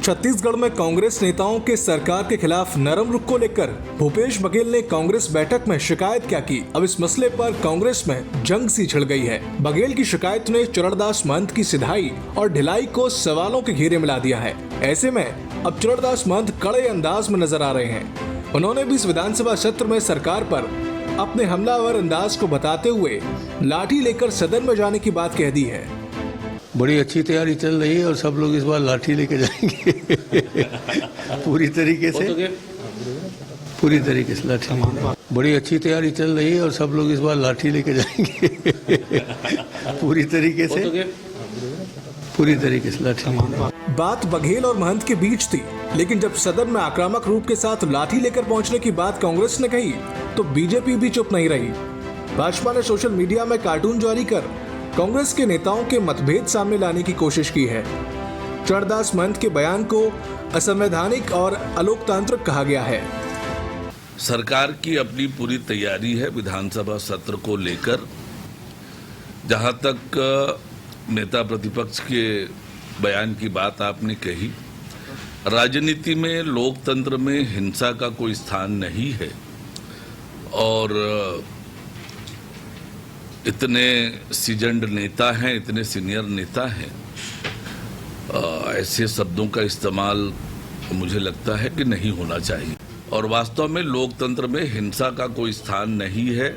छत्तीसगढ़ में कांग्रेस नेताओं के सरकार के खिलाफ नरम रुख को लेकर भूपेश बघेल ने कांग्रेस बैठक में शिकायत क्या की। अब इस मसले पर कांग्रेस में जंग सी छिड़ गई है। बघेल की शिकायत ने चरणदास महंत की सिधाई और ढिलाई को सवालों के घेरे में ला दिया है। ऐसे में अब चरणदास महंत कड़े अंदाज में नजर आ रहे हैं। उन्होंने भी इस विधानसभा सत्र में सरकार पर अपने हमलावर अंदाज को बताते हुए लाठी लेकर सदन में जाने की बात कह दी है। बड़ी अच्छी तैयारी चल रही है और सब लोग इस बार लाठी लेके जाएंगे पूरी तरीके से लाठी। बड़ी अच्छी तैयारी चल रही है और सब लोग इस बार लाठी लेके जाएंगे पूरी तरीके से लाठी। बात बघेल और महंत के बीच थी, लेकिन जब सदन में आक्रामक रूप के साथ लाठी लेकर पहुंचने की बात कांग्रेस ने कही तो बीजेपी भी चुप नहीं रही। भाजपा ने सोशल मीडिया में कार्टून जारी कर कांग्रेस के नेताओं के मतभेद सामने लाने की कोशिश की है। चरणदास महंत के बयान को असंवैधानिक और अलोकतांत्रिक कहा गया है। सरकार की अपनी पूरी तैयारी है विधानसभा सत्र को लेकर। जहां तक नेता प्रतिपक्ष के बयान की बात आपने कही, राजनीति में लोकतंत्र में हिंसा का कोई स्थान नहीं है और इतने सीजन्ड नेता हैं, इतने सीनियर नेता हैं, ऐसे शब्दों का इस्तेमाल मुझे लगता है कि नहीं होना चाहिए और वास्तव में लोकतंत्र में हिंसा का कोई स्थान नहीं है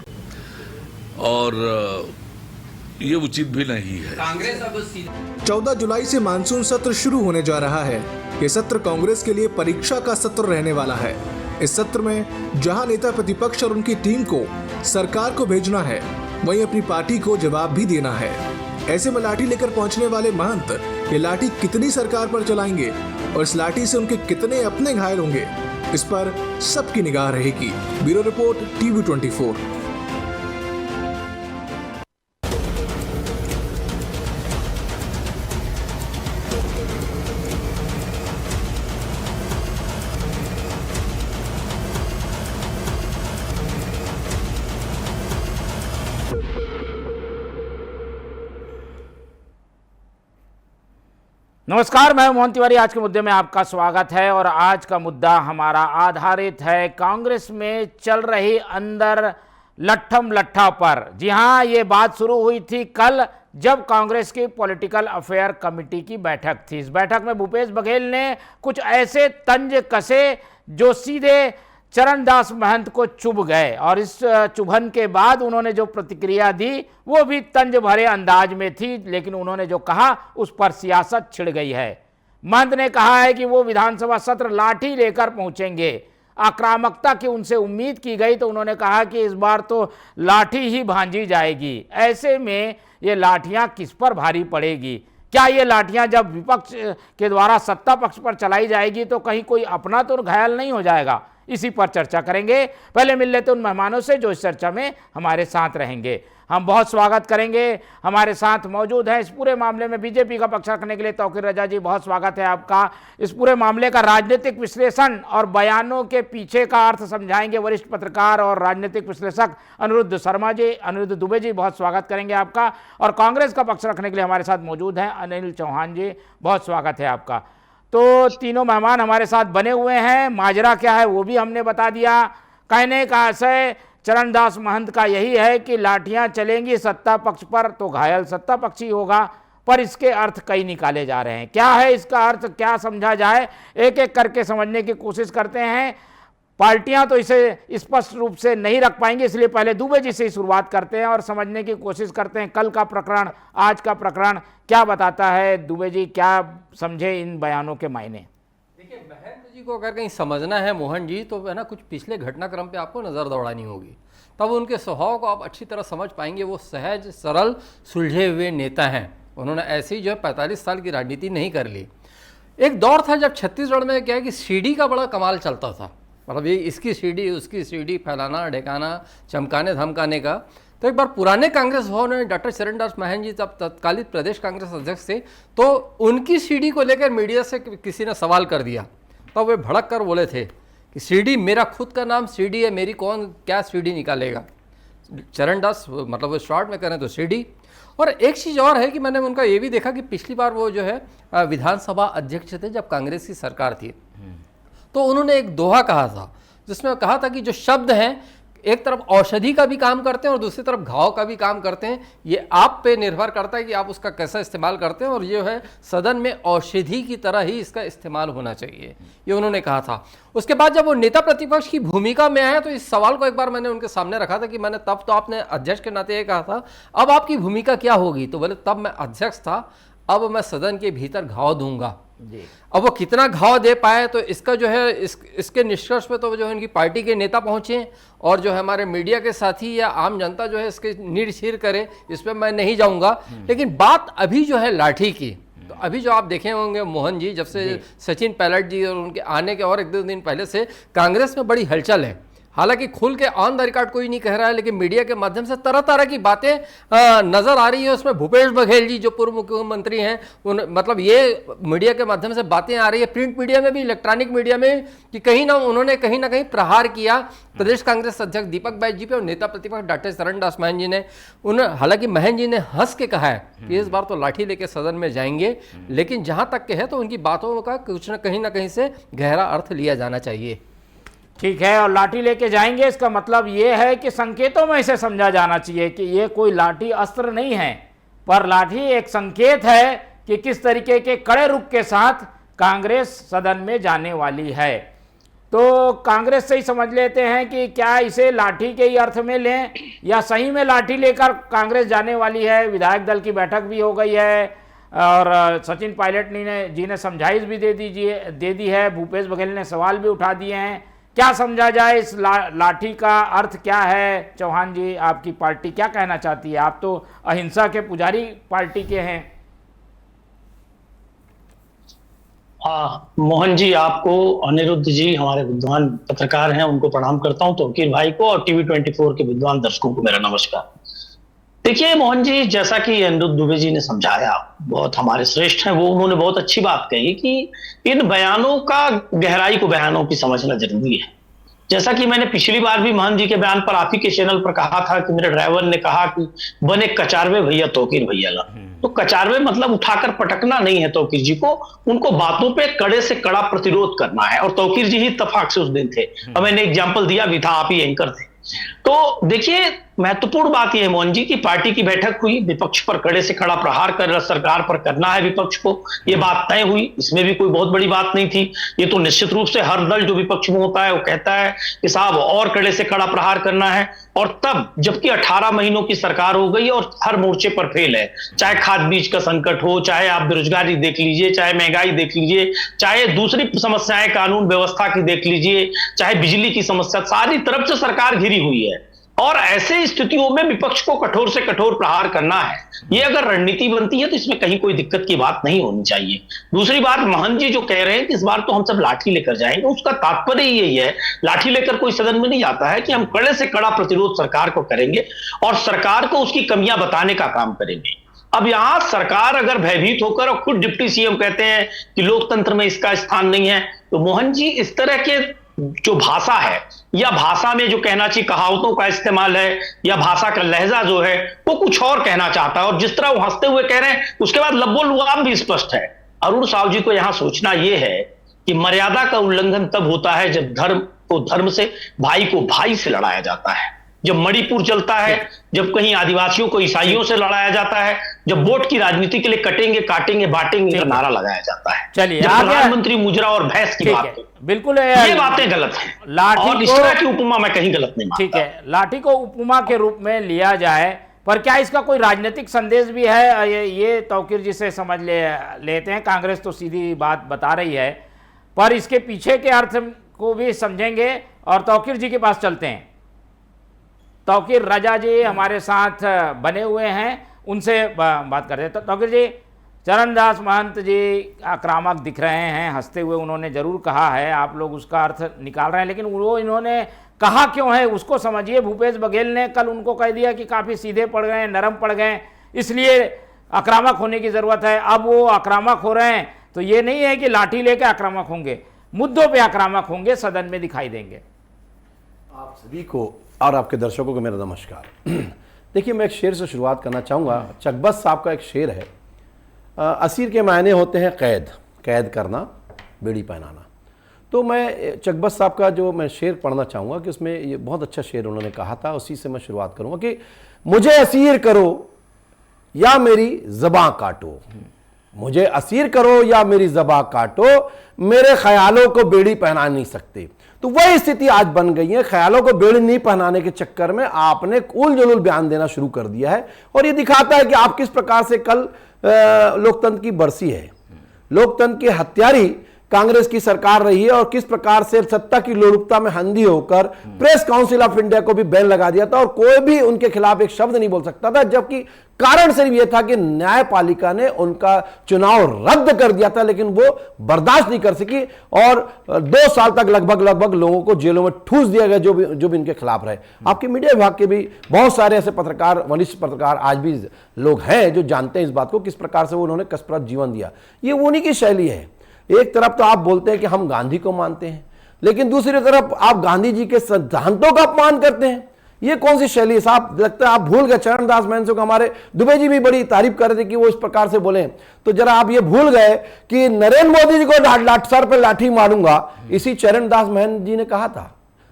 और ये उचित भी नहीं है। 14 जुलाई से मानसून सत्र शुरू होने जा रहा है। ये सत्र कांग्रेस के लिए परीक्षा का सत्र रहने वाला है। इस सत्र में जहां नेता प्रतिपक्ष और उनकी टीम को सरकार को भेजना है, वहीं अपनी पार्टी को जवाब भी देना है। ऐसे में लाठी लेकर पहुंचने वाले महंत ये लाठी कितनी सरकार पर चलाएंगे और इस लाठी से उनके कितने अपने घायल होंगे, इस पर सबकी निगाह रहेगी। Bureau report TV 24। नमस्कार, मैं मोहन तिवारी। आज के मुद्दे में आपका स्वागत है और आज का मुद्दा हमारा आधारित है कांग्रेस में चल रही अंदर लट्ठम लट्ठा पर। जी हां, ये बात शुरू हुई थी कल जब कांग्रेस की पॉलिटिकल अफेयर कमेटी की बैठक थी। इस बैठक में भूपेश बघेल ने कुछ ऐसे तंज कसे जो सीधे चरणदास महंत को चुभ गए और इस चुभन के बाद उन्होंने जो प्रतिक्रिया दी वो भी तंज भरे अंदाज में थी, लेकिन उन्होंने जो कहा उस पर सियासत छिड़ गई है। महंत ने कहा है कि वो विधानसभा सत्र लाठी लेकर पहुंचेंगे। आक्रामकता की उनसे उम्मीद की गई तो उन्होंने कहा कि इस बार तो लाठी ही भांजी जाएगी। ऐसे में ये लाठियां किस पर भारी पड़ेगी? क्या ये लाठियां जब विपक्ष के द्वारा सत्ता पक्ष पर चलाई जाएगी तो कहीं कोई अपना तो घायल नहीं हो जाएगा? इसी पर चर्चा करेंगे। पहले मिल लेते उन मेहमानों से जो इस चर्चा में हमारे साथ रहेंगे। हम बहुत स्वागत करेंगे। हमारे साथ मौजूद हैं इस पूरे मामले में बीजेपी का पक्ष रखने के लिए तौकीर रजा जी, बहुत स्वागत है आपका। इस पूरे मामले का राजनीतिक विश्लेषण और बयानों के पीछे का अर्थ समझाएंगे वरिष्ठ पत्रकार और राजनीतिक विश्लेषक अनिरुद्ध दुबे जी, बहुत स्वागत करेंगे आपका। और कांग्रेस का पक्ष रखने के लिए हमारे साथ मौजूद हैं अनिल चौहान जी, बहुत स्वागत है आपका। तो तीनों मेहमान हमारे साथ बने हुए हैं। माजरा क्या है वो भी हमने बता दिया। कहने का आशय चरणदास महंत का यही है कि लाठियां चलेंगी सत्ता पक्ष पर तो घायल सत्ता पक्षी होगा, पर इसके अर्थ कई निकाले जा रहे हैं। क्या है इसका अर्थ, क्या समझा जाए, एक एक करके समझने की कोशिश करते हैं। पार्टियां तो इसे स्पष्ट रूप से नहीं रख पाएंगी, इसलिए पहले दुबे जी से ही शुरुआत करते हैं और समझने की कोशिश करते हैं कल का प्रकरण, आज का प्रकरण क्या बताता है। दुबे जी, क्या समझे इन बयानों के मायने? देखिए, महंत जी को अगर कहीं समझना है मोहन जी तो है ना, कुछ पिछले घटनाक्रम पे आपको नज़र दौड़ानी होगी, तब उनके स्वभाव को आप अच्छी तरह समझ पाएंगे। वो सहज सरल सुलझे हुए नेता हैं। उन्होंने ऐसी जो है 45 साल की राजनीति नहीं कर ली। एक दौर था जब छत्तीसगढ़ में क्या है कि सीढ़ी का बड़ा कमाल चलता था, मतलब ये इसकी सीढ़ी उसकी सीढ़ी फैलाना ढेकाना चमकाने धमकाने का। तो एक बार पुराने कांग्रेस भवन में डॉक्टर चरणदास महंत जी जब तत्कालीन प्रदेश कांग्रेस अध्यक्ष थे तो उनकी सीढ़ी को लेकर मीडिया से किसी ने सवाल कर दिया, तब वे भड़क कर बोले थे कि सीढ़ी मेरा खुद का नाम सीढ़ी है, मेरी कौन क्या सीढ़ी निकालेगा। चरणदास, मतलब वो शॉर्ट में करें तो सीडी। और एक चीज़ और है कि मैंने उनका ये भी देखा कि पिछली बार वो जो है विधानसभा अध्यक्ष थे जब कांग्रेस की सरकार थी, तो उन्होंने एक दोहा कहा था जिसमें कहा था कि जो शब्द हैं एक तरफ औषधि का भी काम करते हैं और दूसरी तरफ घाव का भी काम करते हैं। ये आप पे निर्भर करता है कि आप उसका कैसा इस्तेमाल करते हैं, और ये है सदन में औषधि की तरह ही इसका इस्तेमाल होना चाहिए, ये उन्होंने कहा था। उसके बाद जब वो नेता प्रतिपक्ष की भूमिका में आए तो इस सवाल को एक बार मैंने उनके सामने रखा था कि मैंने तब तो आपने अध्यक्ष के नाते ये कहा था, अब आपकी भूमिका क्या होगी? तो बोले तब मैं अध्यक्ष था, अब मैं सदन के भीतर घाव दूंगा। अब वो कितना घाव दे पाए तो इसका जो है इसके निष्कर्ष पे तो जो है इनकी पार्टी के नेता पहुंचे और जो है हमारे मीडिया के साथी या आम जनता जो है इसके नीड़ चीर करे, इस पर मैं नहीं जाऊंगा। लेकिन बात अभी जो है लाठी की, तो अभी जो आप देखे होंगे मोहन जी, जब से सचिन पायलट जी और उनके आने के और एक दो दिन पहले से कांग्रेस में बड़ी हलचल है। हालांकि खुल के ऑन द रिकॉर्ड कोई नहीं कह रहा है, लेकिन मीडिया के माध्यम से तरह तरह की बातें नजर आ रही है। उसमें भूपेश बघेल जी जो पूर्व मुख्यमंत्री हैं, मतलब ये मीडिया के माध्यम से बातें आ रही है, प्रिंट मीडिया में भी, इलेक्ट्रॉनिक मीडिया में, कि उन्होंने कहीं ना कहीं प्रहार किया प्रदेश कांग्रेस अध्यक्ष दीपक बैज जी पे और नेता प्रतिपक्ष डॉक्टर चरणदास महंत जी ने। हालांकि महंत जी ने हंस के कहा है कि इस बार तो लाठी लेके सदन में जाएंगे, लेकिन जहां तक के है तो उनकी बातों का कुछ न कहीं से गहरा अर्थ लिया जाना चाहिए। ठीक है, और लाठी लेके जाएंगे, इसका मतलब ये है कि संकेतों में इसे समझा जाना चाहिए कि ये कोई लाठी अस्त्र नहीं है, पर लाठी एक संकेत है कि किस तरीके के कड़े रुख के साथ कांग्रेस सदन में जाने वाली है। तो कांग्रेस से ही समझ लेते हैं कि क्या इसे लाठी के ही अर्थ में लें या सही में लाठी लेकर कांग्रेस जाने वाली है। विधायक दल की बैठक भी हो गई है और सचिन पायलट जी ने समझाइश भी दे दी है, भूपेश बघेल ने सवाल भी उठा दिए हैं। क्या समझा जाए, इस लाठी का अर्थ क्या है? चौहान जी, आपकी पार्टी क्या कहना चाहती है? आप तो अहिंसा के पुजारी पार्टी के हैं। हाँ मोहन जी, आपको, अनिरुद्ध जी हमारे विद्वान पत्रकार हैं, उनको प्रणाम करता हूं, तौकीर भाई को और टीवी 24 के विद्वान दर्शकों को मेरा नमस्कार। देखिए मोहन जी, जैसा कि अनिरुद्ध दुबे जी ने समझाया, बहुत हमारे श्रेष्ठ हैं वो, उन्होंने बहुत अच्छी बात कही कि इन बयानों का गहराई को बयानों की समझना जरूरी है। जैसा कि मैंने पिछली बार भी महंत जी के बयान पर आप ही के चैनल पर कहा था कि मेरे ड्राइवर ने कहा कि बने कचारवे भैया तौकीर भैया ला, तो कचारवे मतलब उठाकर पटकना नहीं है तौकीर जी को, उनको बातों पे कड़े से कड़ा प्रतिरोध करना है। और तौकीर जी ही इत्तेफाक से उस दिन थे, और मैंने एग्जाम्पल दिया भी था, आप ही एंकर थे। तो देखिए महत्वपूर्ण बात यह है मोहन जी की पार्टी की बैठक हुई, विपक्ष पर कड़े से कड़ा प्रहार कर सरकार पर करना है विपक्ष को, यह बात तय हुई, इसमें भी कोई बहुत बड़ी बात नहीं थी। ये तो निश्चित रूप से हर दल जो विपक्ष में होता है वो कहता है कि साहब और कड़े से कड़ा प्रहार करना है। और तब जबकि 18 महीनों की सरकार हो गई और हर मोर्चे पर फेल है, चाहे खाद बीज का संकट हो, चाहे आप बेरोजगारी देख लीजिए, चाहे महंगाई देख लीजिए, चाहे दूसरी समस्याएं कानून व्यवस्था की देख लीजिए, चाहे बिजली की समस्या, सारी तरफ से सरकार घिरी हुई है। और ऐसे स्थितियों में विपक्ष को कठोर से कठोर प्रहार करना है, ये अगर रणनीति बनती है तो इसमें कहीं कोई दिक्कत की बात नहीं होनी चाहिए। दूसरी बात, महंत जी जो कह रहे हैं कि इस बार तो हम सब लाठी लेकर जाएंगे, उसका तात्पर्य यही है, लाठी लेकर कोई सदन में नहीं जाता है, कि हम कड़े से कड़ा प्रतिरोध सरकार को करेंगे और सरकार को उसकी कमियां बताने का काम करेंगे। अब यहां सरकार अगर भयभीत होकर, और खुद डिप्टी सीएम कहते हैं कि लोकतंत्र में इसका स्थान नहीं है, तो मोहन जी इस तरह के जो भाषा है, या भाषा में जो कहना चाहिए कहावतों का इस्तेमाल है, या भाषा का लहजा जो है वो कुछ और कहना चाहता है, और जिस तरह वो हंसते हुए कह रहे हैं उसके बाद लब्बो लुगाम भी स्पष्ट है। अरुण साहु जी को यहां सोचना यह है कि मर्यादा का उल्लंघन तब होता है जब धर्म को धर्म से, भाई को भाई से लड़ाया जाता है, जब मणिपुर चलता है, जब कहीं आदिवासियों को ईसाइयों से लड़ाया जाता है, जब वोट की राजनीति के लिए कटेंगे काटेंगे बांटेंगे का नारा लगाया जाता है, चलिए प्रधानमंत्री मुजरा और भैंस की बात, बिल्कुल ये बातें गलत हैं और इस तरह की उपमा मैं कहीं गलत नहीं मानता। ठीक है, लाठी को उपमा के रूप में लिया जाए, पर क्या इसका कोई राजनीतिक संदेश भी है? ये तौकीर जी से समझ लेते हैं। कांग्रेस तो सीधी बात बता रही है, पर इसके पीछे के अर्थ को भी समझेंगे और तौकीर जी के पास चलते हैं। तौकीर रजा जी हमारे साथ बने हुए हैं, उनसे बात करते हैं। तो तौकीर जी, चरणदास महंत जी आक्रामक दिख रहे हैं, हंसते हुए उन्होंने जरूर कहा है, आप लोग उसका अर्थ निकाल रहे हैं, लेकिन वो इन्होंने कहा क्यों है उसको समझिए। भूपेश बघेल ने कल उनको कह दिया कि काफ़ी सीधे पड़ गए, नरम पड़ गए, इसलिए आक्रामक होने की ज़रूरत है। अब वो आक्रामक हो रहे हैं, तो ये नहीं है कि लाठी लेके आक्रामक होंगे, मुद्दों पे आक्रामक होंगे, सदन में दिखाई देंगे। आप सभी को और आपके दर्शकों को मेरा नमस्कार। देखिए, मैं एक शेर से शुरुआत करना चाहूँगा। चकबस्त साहब का एक शेर है, असीर के मायने होते हैं कैद, कैद करना, बेड़ी पहनाना। तो मैं चकबस्त साहब का जो मैं शेर पढ़ना चाहूँगा कि उसमें ये बहुत अच्छा शेर उन्होंने कहा था, उसी से मैं शुरुआत करूँगा कि मुझे असीर करो या मेरी ज़बां काटो, मुझे असीर करो या मेरी ज़बां काटो, मेरे ख्यालों को बेड़ी पहना नहीं सकते। तो वही स्थिति आज बन गई है। ख्यालों को बेड़ी नहीं पहनाने के चक्कर में आपने उल जुलूल बयान देना शुरू कर दिया है, और ये दिखाता है कि आप किस प्रकार से कल लोकतंत्र की बरसी है, लोकतंत्र की हत्यारी कांग्रेस की सरकार रही है, और किस प्रकार से सत्ता की लोलुपता में अंधी होकर प्रेस काउंसिल ऑफ इंडिया को भी बैन लगा दिया था और कोई भी उनके खिलाफ एक शब्द नहीं बोल सकता था, जबकि कारण सिर्फ यह था कि न्यायपालिका ने उनका चुनाव रद्द कर दिया था, लेकिन वो बर्दाश्त नहीं कर सकी और 2 साल तक लगभग लोगों को जेलों में ठूस दिया गया जो भी इनके खिलाफ रहे। आपके मीडिया विभाग के भी बहुत सारे ऐसे पत्रकार, वरिष्ठ पत्रकार आज भी लोग हैं जो जानते हैं इस बात को, किस प्रकार से उन्होंने कसरत जीवन दिया। ये उन्हीं की शैली है। एक तरफ तो आप बोलते हैं कि हम गांधी को मानते हैं, लेकिन दूसरी तरफ आप गांधी जी के सिद्धांतों का अपमान करते हैं। ये कौन सी शैली है साहब? लगता है आप भूल गए। चरणदास महंत को हमारे दुबे जी भी बड़ी तारीफ कर रहे थे कि वो इस प्रकार से बोले, तो जरा आप ये भूल गए कि नरेंद्र मोदी जी को सर पर लाठी मारूंगा, इसी चरणदास महंत जी ने कहा था।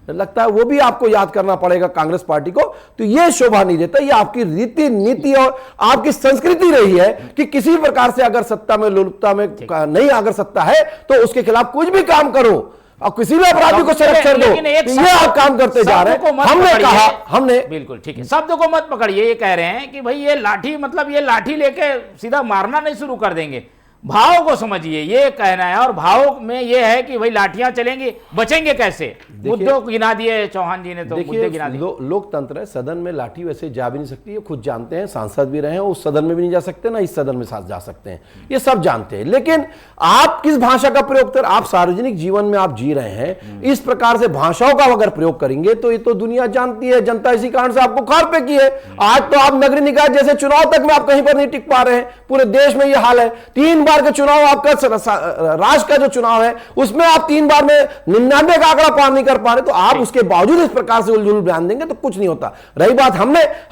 लगता है वो भी आपको याद करना पड़ेगा कांग्रेस पार्टी को। तो ये शोभा नहीं देता, ये आपकी रीति नीति और आपकी संस्कृति रही है कि किसी प्रकार से अगर सत्ता में लोलुपता में नहीं अगर सत्ता है तो उसके खिलाफ कुछ भी काम करो और किसी भी अपराधी को संरक्षण दो। ये आप काम करते जा रहे हैं। हमने कहा, हमने बिल्कुल ठीक है, शब्द को मत पकड़िए। ये कह रहे हैं कि भाई ये लाठी, मतलब ये लाठी लेके सीधा मारना नहीं शुरू कर देंगे, भाव को समझिए, ये कहना है। और भाव में ये है कि भाई लाठियां चलेंगी, बचेंगे कैसे? मुद्दों को गिना दिए चौहान जी ने, तो मुद्दे गिना दिए। लोकतंत्र है, सदन में लाठी वैसे जा भी नहीं सकती, ये खुद जानते हैं, सांसद भी रहे हैं, उस सदन में भी नहीं जा सकते, ना इस सदन में जा सकते हैं, ये सब जानते हैं। लेकिन आप किस भाषा का प्रयोग कर, आप सार्वजनिक जीवन में आप जी रहे हैं, इस प्रकार से भाषाओं का अगर प्रयोग करेंगे तो ये तो दुनिया जानती है, जनता इसी कारण से आपको खार पे की है। आज तो आप नगरीय निकाय जैसे चुनाव तक में आप कहीं पर नहीं टिक पा रहे हैं, पूरे देश में ये हाल है। 3 बार के चुनाव आपका राष्ट्र का जो चुनाव है उसमें आप 3 बार में 99 का आंकड़ा पार नहीं कर पा रहे, तो आप उसके बावजूद इस प्रकार से उलझुल बयान देंगे तो कुछ नहीं होता। रही बात,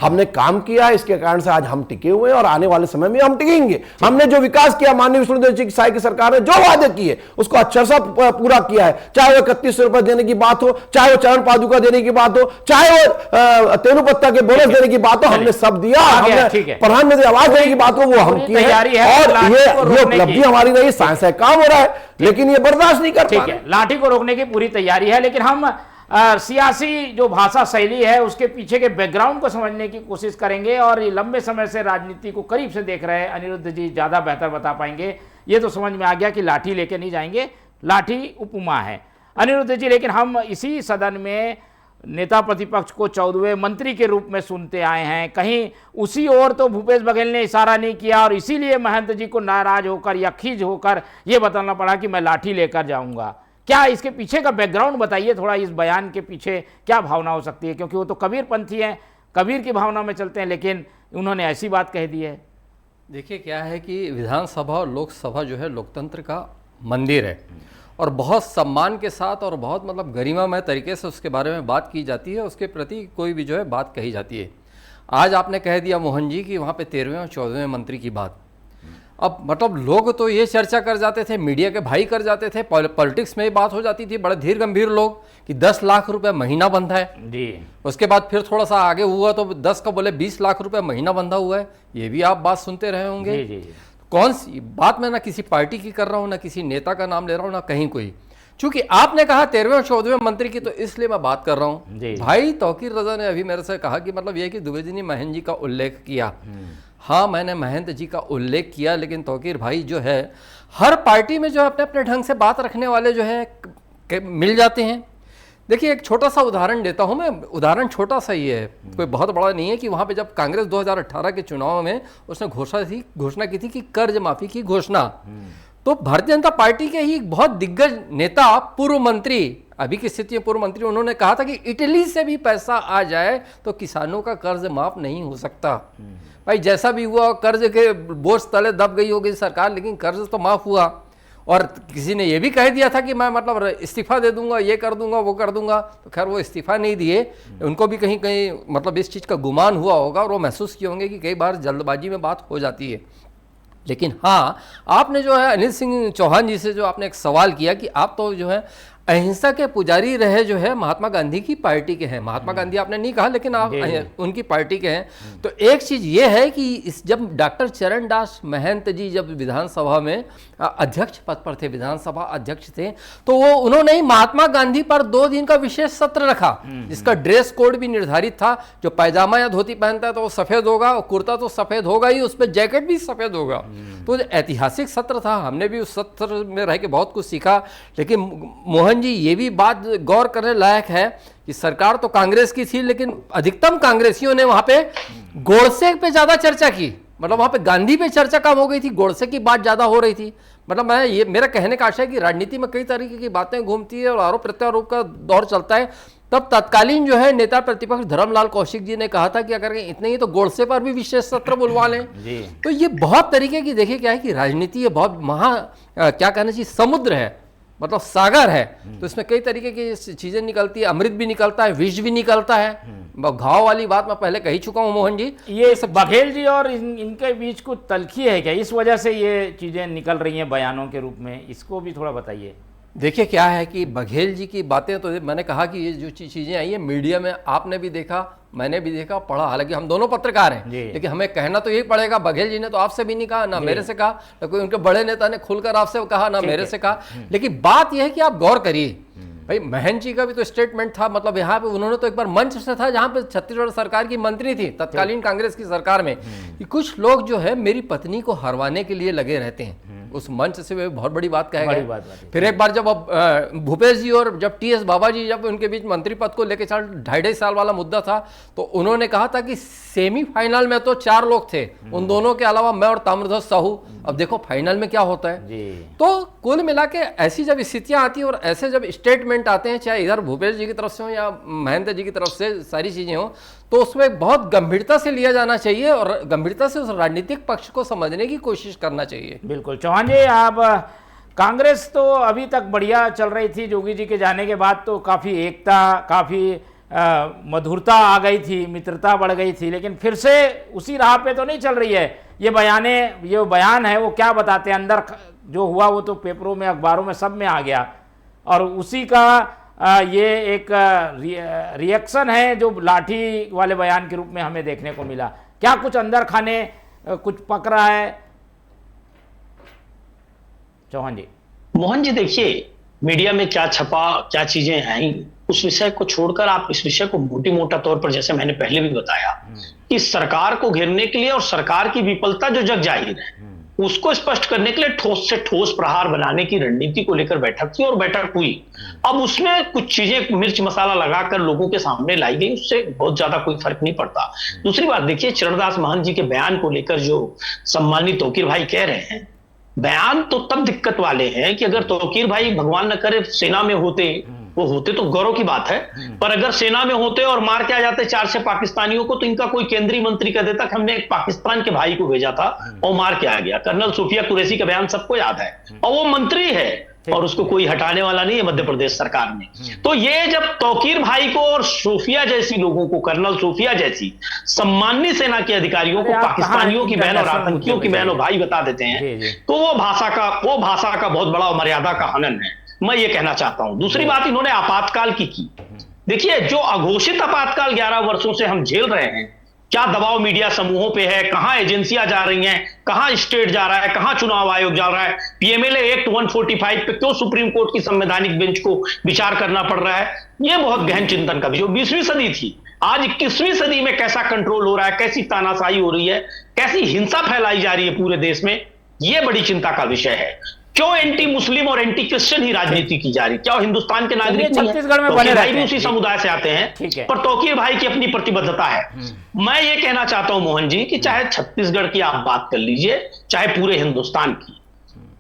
हमने काम किया, इसके कारण से आज हम टिके हुए हैं और आने वाले समय में हम टिकेंगे। हमने जो विकास किया, माननीय विष्णुदेव साई की सरकार ने जो वादे किए उसको अच्छा सा पूरा किया है, चाहे वो 3100 रुपए देने की बात हो, चाहे वो चरण पादुका देने की बात हो, चाहे वो तेलुपत्ता के बोनस देने की बात हो, हमने सब दिया। हमने प्रधानमंत्री आवास देने की बात हो, वो हम किए हैं, और ये उपलब्धि हमारी रही, साइंस है, काम हो रहा है, लेकिन ये बर्दाश्त नहीं कर पा रहे। लाठी को रोकने की पूरी तैयारी है, लेकिन हम सियासी जो भाषा शैली है उसके पीछे के बैकग्राउंड को समझने की कोशिश करेंगे, और ये लंबे समय से राजनीति को करीब से देख रहे हैं अनिरुद्ध जी ज़्यादा बेहतर बता पाएंगे। ये तो समझ में आ गया कि लाठी लेके नहीं जाएंगे, लाठी उपमा है अनिरुद्ध जी। लेकिन हम इसी सदन में नेता प्रतिपक्ष को 14वें मंत्री के रूप में सुनते आए हैं, कहीं उसी ओर तो भूपेश बघेल ने इशारा नहीं किया, और इसीलिए महंत जी को नाराज होकर या खीज होकर यह बताना पड़ा कि मैं लाठी लेकर जाऊंगा। क्या इसके पीछे का बैकग्राउंड बताइए थोड़ा, इस बयान के पीछे क्या भावना हो सकती है? क्योंकि वो तो कबीर पंथी हैं, कबीर की भावना में चलते हैं, लेकिन उन्होंने ऐसी बात कह दी है। देखिए क्या है कि विधानसभा और लोकसभा जो है लोकतंत्र का मंदिर है, और बहुत सम्मान के साथ और बहुत मतलब गरिमामय तरीके से उसके बारे में बात की जाती है, उसके प्रति कोई भी जो है बात कही जाती है। आज आपने कह दिया मोहन जी कि वहाँ पे 13वें और 14वें मंत्री की बात, अब मतलब लोग तो ये चर्चा कर जाते थे, मीडिया के भाई कर जाते थे, पॉलिटिक्स में बात हो जाती थी, बड़े धीर गंभीर लोग कि 10 लाख रुपए महीना बंधा है जी। उसके बाद फिर थोड़ा सा आगे हुआ तो 10 का बोले 20 लाख रुपए महीना बंधा हुआ है, ये भी आप बात सुनते रहे होंगे जी, जी। कौन सी बात, मैं ना किसी पार्टी की कर रहा हूँ, ना किसी नेता का नाम ले रहा हूँ, ना कहीं कोई। चूंकि आपने कहा 13वें और 14वें मंत्री की, तो इसलिए मैं बात कर रहा हूँ। भाई तौकीर रजा ने अभी मेरे से कहा कि मतलब यह कि दुबे जी ने महंत जी का उल्लेख किया। हाँ, मैंने महंत जी का उल्लेख किया, लेकिन तौकीर भाई जो है हर पार्टी में जो है अपने अपने ढंग से बात रखने वाले जो है मिल जाते हैं। देखिए एक छोटा सा उदाहरण देता हूं मैं, उदाहरण छोटा सा ही है, कोई बहुत बड़ा नहीं है, कि वहां पे जब कांग्रेस 2018 के चुनाव में उसने घोषणा की थी कि कर्ज माफी की घोषणा, तो भारतीय जनता पार्टी के ही बहुत दिग्गज नेता, पूर्व मंत्री, अभी की स्थिति में पूर्व मंत्री, उन्होंने कहा था कि इटली से भी पैसा आ जाए तो किसानों का कर्ज माफ नहीं हो सकता। भाई जैसा भी हुआ, कर्ज के बोझ तले दब गई होगी सरकार, लेकिन कर्ज तो माफ हुआ। और किसी ने ये भी कह दिया था कि मैं मतलब इस्तीफा दे दूंगा, ये कर दूंगा, वो कर दूंगा, तो खैर वो इस्तीफा नहीं दिए। उनको भी कहीं कहीं मतलब इस चीज़ का गुमान हुआ होगा और वो महसूस किए होंगे कि कई बार जल्दबाजी में बात हो जाती है। लेकिन हाँ, आपने जो है अनिल सिंह चौहान जी से जो आपने एक सवाल किया कि आप तो जो है अहिंसा के पुजारी रहे, जो है महात्मा गांधी की पार्टी के हैं। महात्मा गांधी आपने नहीं कहा, लेकिन आप उनकी पार्टी के हैं। तो एक चीज ये है कि इस जब डॉक्टर चरणदास महंत जी जब विधानसभा में अध्यक्ष पद पर थे, विधानसभा अध्यक्ष थे, तो वो उन्होंने ही महात्मा गांधी पर 2 दिन का विशेष सत्र रखा, जिसका ड्रेस कोड भी निर्धारित था। जो पैजामा या धोती पहनता है तो वो सफेद होगा, और कुर्ता तो सफेद होगा ही, उस पर जैकेट भी सफेद होगा। तो ऐतिहासिक सत्र था, हमने भी उस सत्र में रह के बहुत कुछ सीखा। लेकिन मोहन जी, ये भी बात गौर करने लायक है कि सरकार तो कांग्रेस की थी, लेकिन अधिकतम कांग्रेसियों ने वहां पे गोडसे पे ज्यादा चर्चा की। मतलब वहां पे गांधी पे चर्चा कम हो गई थी, गोडसे की बात ज्यादा हो रही थी। मतलब मैं ये मेरा कहने का आशय है कि राजनीति में कई तरीके की बातें घूमती है और आरोप प्रत्यारोप का दौर चलता है। तब तत्कालीन जो है नेता प्रतिपक्ष धर्मलाल कौशिक जी ने कहा था कि अगर इतने ही तो गोडसे पर भी विशेष सत्र बुलवा लें। तो ये बहुत तरीके की, देखिए क्या है कि राजनीति ये बहुत क्या कहना चाहिए, समुद्र है, मतलब सागर है। तो इसमें कई तरीके की चीजें निकलती है, अमृत भी निकलता है, विष भी निकलता है। घाव वाली बात मैं पहले कही चुका हूं मोहन जी। ये बघेल जी और इनके बीच कुछ तल्खी है क्या, इस वजह से ये चीजें निकल रही हैं बयानों के रूप में, इसको भी थोड़ा बताइए। देखिए क्या है कि बघेल जी की बातें तो मैंने कहा कि ये जो चीज़ें आई है मीडिया में, आपने भी देखा, मैंने भी देखा, पढ़ा। हालांकि हम दोनों पत्रकार हैं, लेकिन हमें कहना तो यही पड़ेगा। बघेल जी ने तो आपसे भी नहीं कहा, ना मेरे से कहा, ना कोई उनके बड़े नेता ने खुलकर आपसे कहा, ना मेरे से कहा। लेकिन बात यह है कि आप गौर करिए, भाई महंत जी का भी तो स्टेटमेंट था। मतलब यहाँ पे उन्होंने तो एक बार मंच से था जहाँ पे छत्तीसगढ़ सरकार की मंत्री थी तत्कालीन कांग्रेस की सरकार में, कि कुछ लोग जो है मेरी पत्नी को हरवाने के लिए लगे रहते हैं। उस मंच से वे बहुत बड़ी बात कह गए। फिर एक बार जब भूपेश जी और जब टी.एस. बाबा जी जब उनके बीच मंत्री पद को लेकर 2.5 साल वाला मुद्दा था, तो उन्होंने कहा था कि सेमीफाइनल में तो 4 लोग थे, उन दोनों के अलावा मैं और ताम्रध्वज साहू। अब देखो फाइनल में क्या होता है। तो कुल मिला के ऐसी जब स्थितियां आती है और ऐसे जब स्टेटमेंट आते हैं, चाहे इधर भूपेश जी की तरफ से हो या महंत जी की तरफ से सारी चीजें हो, तो उसमें बहुत गंभीरता से लिया जाना चाहिए और गंभीरता से उस राजनीतिक पक्ष को समझने की कोशिश करना चाहिए। बिल्कुल चौहान जी, आप कांग्रेस तो अभी तक बढ़िया चल रही थी, जोगी जी के जाने के बाद तो काफ़ी एकता, काफ़ी मधुरता आ गई थी, मित्रता बढ़ गई थी, लेकिन फिर से उसी राह पे तो नहीं चल रही है। ये बयान है वो क्या बताते हैं, अंदर जो हुआ वो तो पेपरों में, अखबारों में, सब में आ गया, और उसी का ये एक रिएक्शन है जो लाठी वाले बयान के रूप में हमें देखने को मिला। क्या कुछ अंदर खाने कुछ पक रहा है चौहान जी? मोहन जी, देखिए मीडिया में क्या छपा, क्या चीजें आई, उस विषय को छोड़कर आप इस विषय को मोटा तौर पर, जैसे मैंने पहले भी बताया, कि सरकार को घेरने के लिए और सरकार की विफलता जो जग जाहिर है उसको स्पष्ट करने के लिए ठोस से ठोस प्रहार बनाने की रणनीति को लेकर बैठक थी और बैठक हुई। अब उसमें कुछ चीजें मिर्च मसाला लगाकर लोगों के सामने लाई गई, उससे बहुत ज्यादा कोई फर्क नहीं पड़ता। दूसरी बात देखिए, चरणदास महंत जी के बयान को लेकर जो सम्मानित तौकीर भाई कह रहे हैं, बयान तो तब दिक्कत वाले हैं कि अगर तौकीर भाई भगवान न करे सेना में होते, वो होते तो गौरव की बात है, पर अगर सेना में होते और मार के आ जाते 400 पाकिस्तानियों को, तो इनका कोई केंद्रीय मंत्री कह देता कि हमने एक पाकिस्तान के भाई को भेजा था और मार के आ गया। कर्नल सूफिया कुरैशी का बयान सबको याद है, और वो मंत्री है और उसको कोई हटाने वाला नहीं है मध्य प्रदेश सरकार में। तो ये जब तौकीर भाई को और सूफिया जैसी लोगों को, कर्नल सूफिया जैसी सम्मानित सेना के अधिकारियों को पाकिस्तानियों की बहन और आतंकियों की बहन और भाई बता देते हैं, तो वो भाषा का बहुत बड़ा मर्यादा का हनन है, मैं ये कहना चाहता हूं। दूसरी बात, इन्होंने आपातकाल की। देखिए, जो अघोषित आपातकाल 11 वर्षों से हम झेल रहे हैं, क्या दबाव मीडिया समूहों पे है, कहां एजेंसियां जा रही हैं, कहां स्टेट जा रहा है, कहां चुनाव आयोग जा रहा है, पीएमएलए एक्ट 145 पे क्यों सुप्रीम कोर्ट की संवैधानिक बेंच को विचार करना पड़ रहा है, यह बहुत गहन चिंतन का विषय। 20वीं सदी थी, आज 21वीं सदी में कैसा कंट्रोल हो रहा है, कैसी तानाशाही हो रही है, कैसी हिंसा फैलाई जा रही है पूरे देश में, यह बड़ी चिंता का विषय है। क्यों एंटी मुस्लिम और एंटी क्रिश्चियन ही राजनीति की जा रही? क्या हिंदुस्तान के नागरिक छत्तीसगढ़ में बने रहते हैं, उसी समुदाय से आते हैं, पर तौकीर भाई की अपनी प्रतिबद्धता है। मैं ये कहना चाहता हूं मोहन जी कि चाहे छत्तीसगढ़ की आप बात कर लीजिए, चाहे पूरे हिंदुस्तान की,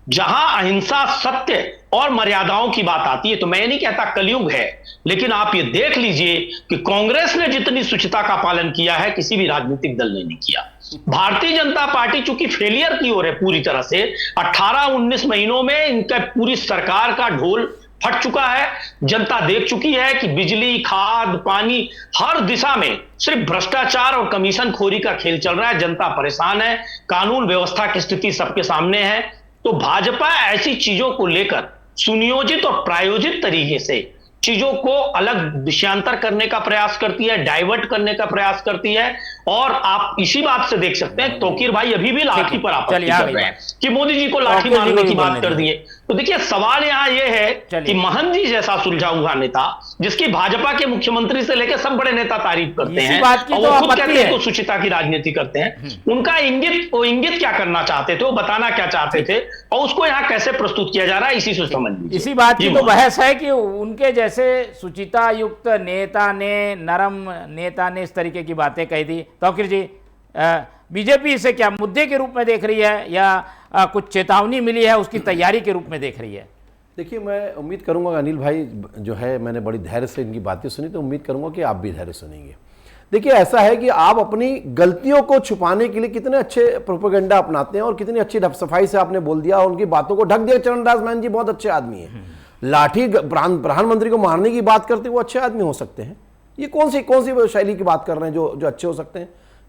जहां अहिंसा, सत्य और मर्यादाओं की बात आती है, तो मैं नहीं कहता कलयुग है, लेकिन आप ये देख लीजिए कि कांग्रेस ने जितनी शुचिता का पालन किया है, किसी भी राजनीतिक दल ने नहीं किया। भारतीय जनता पार्टी चूंकि फेलियर की ओर है पूरी तरह से, 18-19 महीनों में इनका पूरी सरकार का ढोल फट चुका है। जनता देख चुकी है कि बिजली, खाद, पानी, हर दिशा में सिर्फ भ्रष्टाचार और कमीशन खोरी का खेल चल रहा है। जनता परेशान है, कानून व्यवस्था की स्थिति सबके सामने है। तो भाजपा ऐसी चीजों को लेकर सुनियोजित और प्रायोजित तरीके से चीजों को अलग दिशांतर करने का प्रयास करती है, डाइवर्ट करने का प्रयास करती है। और आप इसी बात से देख सकते हैं तौकीर भाई अभी भी लाठी पर आपत्ति कर रहे हैं कि मोदी जी को लाठी मारने की बात कर दिए। तो देखिए सवाल यहां यह है कि महंत जी जैसा सुलझा हुआ नेता, जिसकी भाजपा के मुख्यमंत्री से लेकर सब बड़े नेता तारीफ करते हैं और वो खुद कहते हैं तो सुचिता की राजनीति करते हैं, उनका इंगित क्या करना चाहते थे, वो बताना क्या चाहते थे, और उसको यहाँ कैसे प्रस्तुत किया जा रहा है, इसी से समझ लीजिए। इसी बात की तो बहस है कि उनके जैसे सुचिता युक्त नेता ने, नरम नेता ने इस तरीके की बातें कही थी। तौकीर जी, बीजेपी इसे क्या मुद्दे के रूप में देख रही है या कुछ चेतावनी मिली है उसकी तैयारी के रूप में देख रही है? देखिए, मैं उम्मीद करूंगा अनिल भाई जो है, मैंने बड़ी धैर्य से इनकी बातें सुनी, तो उम्मीद करूंगा कि आप भी धैर्य सुनेंगे। देखिए, ऐसा है कि आप अपनी गलतियों को छुपाने के लिए कितने अच्छे प्रोपेगेंडा अपनाते हैं और कितनी अच्छी सफाई से आपने बोल दिया और उनकी बातों को ढक दिया। चरणदास महंत जी बहुत अच्छे आदमी हैं, लाठी प्रधानमंत्री को मारने की बात करते वो अच्छे आदमी हो सकते हैं। ये कौन सी शैली की बात कर रहे हैं जो अच्छे हो सकते हैं?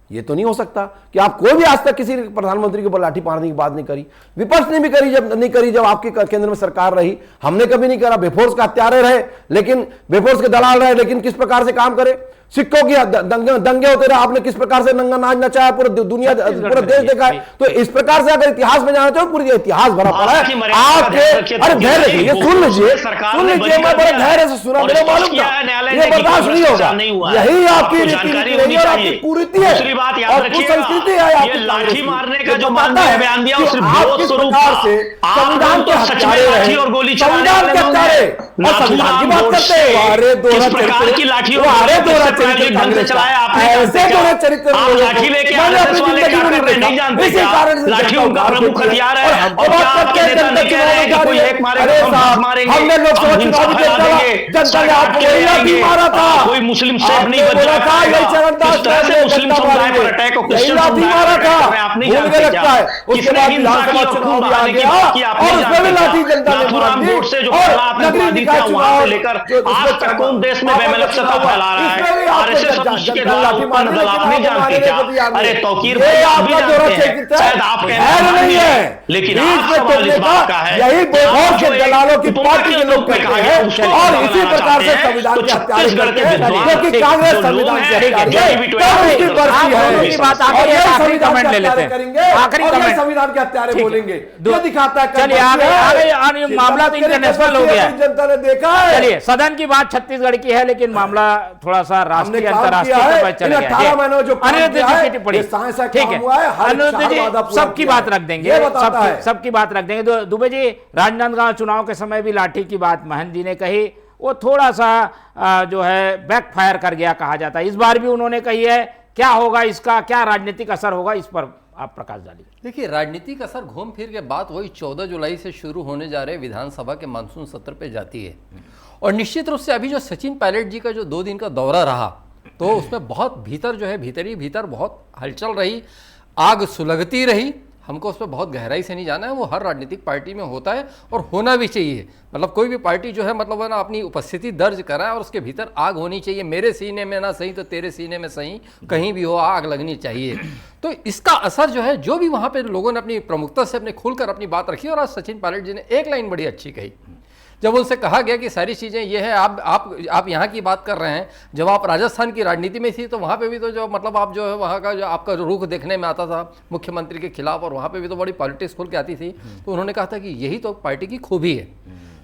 ये तो नहीं हो सकता कि आप कोई भी आज तक किसी प्रधानमंत्री को लाठी मारने की बात नहीं करी। विपक्ष ने भी करी जब आपके केंद्र में सरकार रही, हमने कभी नहीं करा। बेफोर्स का हत्यारे रहे, लेकिन बेफोर्स के दलाल रहे, लेकिन किस प्रकार से काम करे। सिक्कों की दंगे होते रहे, आपने किस प्रकार से नंगा नाच नचाया, पूरा दुनिया पूरा देश देखा है। तो इस प्रकार से अगर इतिहास में जाना चाहो, पूरी इतिहास भरा पड़ा है आपके। अरे धैर्य रखिए, ये सुन लीजिए, मैं बड़े धैर्य से सुना, मेरा मालूम था ये बर्दाश्त नहीं होगा। यही आपकी रीति रही और आपकी कुरीति है और कुसंस्कृति है आपकी। लाठी मारने का जो बयान दिया, आप किस प्रकार से संविधान के हत्यारे रहे, संविधान के हत्यारे और संविधान की बात करते हैं। अरे दोहरा चरित्र की लाठी, अरे दोहरा ढंग चलाया आपने, ऐसे दोहरे चरित्र आप लाठी लेके आरएसएस वाले कार्यकर्ता नहीं जानते क्या? लाठी उनका प्रमुख हथियार है और क्या आपके नेता नहीं कह रहे हैं कि कोई एक मारेगा तो हम मारेंगे, हमने लोकसभा चुनाव में जनता ने आपको वही लाठी मारा था, कोई मुस्लिम सेफ नहीं बचा था। यही चरणदास किस तरह से मुस्लिम समुदाय पर अटैक और क्रिश्चियन लाठी मारा था, आप नहीं भूल गए लगता है। उसके बाद विधानसभा चुनाव भी आ गया और उसमें भी लाठी जनता ने मार दी और नगरीय निकाय चुनाव लेकर आज तक कौन देश में बेमलकता फैला रहा है, आरएसएस के द्वारा उत्पन्न दल आप नहीं जानते क्या? अरे तौकीर भाई आप भी जानते हैं, शायद आप कहना नहीं है, लेकिन आप सवाल इस बात का है, यही बेखौफ के दलालों की पार्टी के लोग कहते हैं और इसी प्रकार से संविधान के हत्यारे करते हैं, क्योंकि कांग्रेस संविधान के हत्यारे है, संविधान के हत्यारे बोलेंगे, जो दिखाता है। चलिए आगे मामला तो इंटरनेशनल हो गया, जनता ने देखा है। चलिए, सदन की बात छत्तीसगढ़ की है, लेकिन मामला थोड़ा सा राष्ट्रीय अंतरराष्ट्रीय पर चल गया। 18 महीनों जो अनिरुद्ध जी की टिप्पणी, ठीक है, अनिरुद्ध जी सबकी बात रख देंगे, सबकी बात रख देंगे। दुबे जी, राजनांदगांव चुनाव के समय भी लाठी की बात महंत जी ने कही, वो थोड़ा सा जो है बैकफायर कर गया कहा जाता है। इस बार भी उन्होंने कही है, क्या होगा इसका, क्या राजनीतिक असर होगा, इस पर आप प्रकाश डालिए। देखिए, राजनीतिक असर घूम फिर के बात वही 14 जुलाई से शुरू होने जा रहे विधानसभा के मानसून सत्र पे जाती है। और निश्चित रूप से अभी जो सचिन पायलट जी का जो 2 दिन का दौरा रहा, तो उसमें बहुत भीतर जो है भीतर बहुत हलचल रही, आग सुलगती रही। हमको उस पर बहुत गहराई से नहीं जाना है, वो हर राजनीतिक पार्टी में होता है और होना भी चाहिए। मतलब कोई भी पार्टी जो है मतलब ना अपनी उपस्थिति दर्ज कराए और उसके भीतर आग होनी चाहिए। मेरे सीने में ना सही तो तेरे सीने में सही, कहीं भी हो आग लगनी चाहिए। तो इसका असर जो है, जो भी वहाँ पे लोगों ने अपनी प्रमुखता से अपने खुलकर अपनी बात रखी। और आज सचिन पायलट जी ने एक लाइन बड़ी अच्छी कही, जब उनसे कहा गया कि सारी चीज़ें ये है, आप यहाँ की बात कर रहे हैं, जब आप राजस्थान की राजनीति में थी तो वहाँ पे भी तो जो मतलब आप जो है वहाँ का जो आपका रुख देखने में आता था मुख्यमंत्री के खिलाफ, और वहाँ पे भी तो बड़ी पॉलिटिक्स खुल के आती थी। तो उन्होंने कहा था कि यही तो पार्टी की खूबी है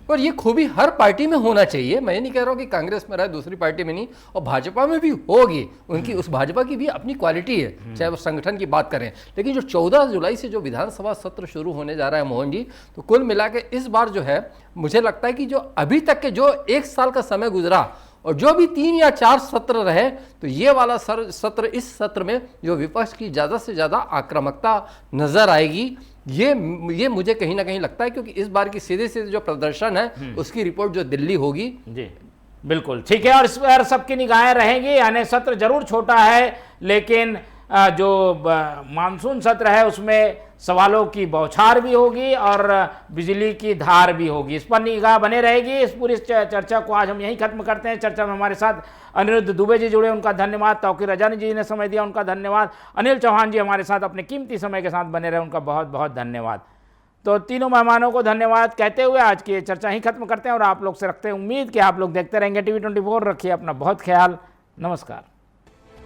और ये खूबी हर पार्टी में होना चाहिए। मैं नहीं कह रहा हूँ कि कांग्रेस में रहे दूसरी पार्टी में नहीं, और भाजपा में भी होगी, उनकी उस भाजपा की भी अपनी क्वालिटी है, चाहे वो संगठन की बात करें। लेकिन जो 14 जुलाई से जो विधानसभा सत्र शुरू होने जा रहा है मोहन जी, तो कुल मिला के इस बार जो है मुझे लगता है कि जो अभी तक के जो 1 साल का समय गुजरा और जो भी 3 या 4 सत्र रहे, तो ये वाला सत्र, इस सत्र में जो विपक्ष की ज़्यादा से ज़्यादा आक्रामकता नजर आएगी, ये मुझे कहीं ना कहीं लगता है, क्योंकि इस बार की सीधे सीधे जो प्रदर्शन है उसकी रिपोर्ट जो दिल्ली होगी। जी बिल्कुल ठीक है, और इस पर सबकी निगाहें रहेंगी। यानी सत्र जरूर छोटा है, लेकिन जो मानसून सत्र है उसमें सवालों की बौछार भी होगी और बिजली की धार भी होगी। इस पर निगाह बने रहेगी। इस पूरी चर्चा को आज हम यहीं खत्म करते हैं। चर्चा में हमारे साथ अनिरुद्ध दुबे जी जुड़े, उनका धन्यवाद। तौकीर रजानी जी ने समय दिया, उनका धन्यवाद। अनिल चौहान जी हमारे साथ अपने कीमती समय के साथ बने रहे, उनका बहुत बहुत धन्यवाद। तो तीनों मेहमानों को धन्यवाद कहते हुए आज की चर्चा ही खत्म करते हैं और आप लोग से रखते हैं उम्मीद कि आप लोग देखते रहेंगे TV24। रखिए अपना बहुत ख्याल। नमस्कार।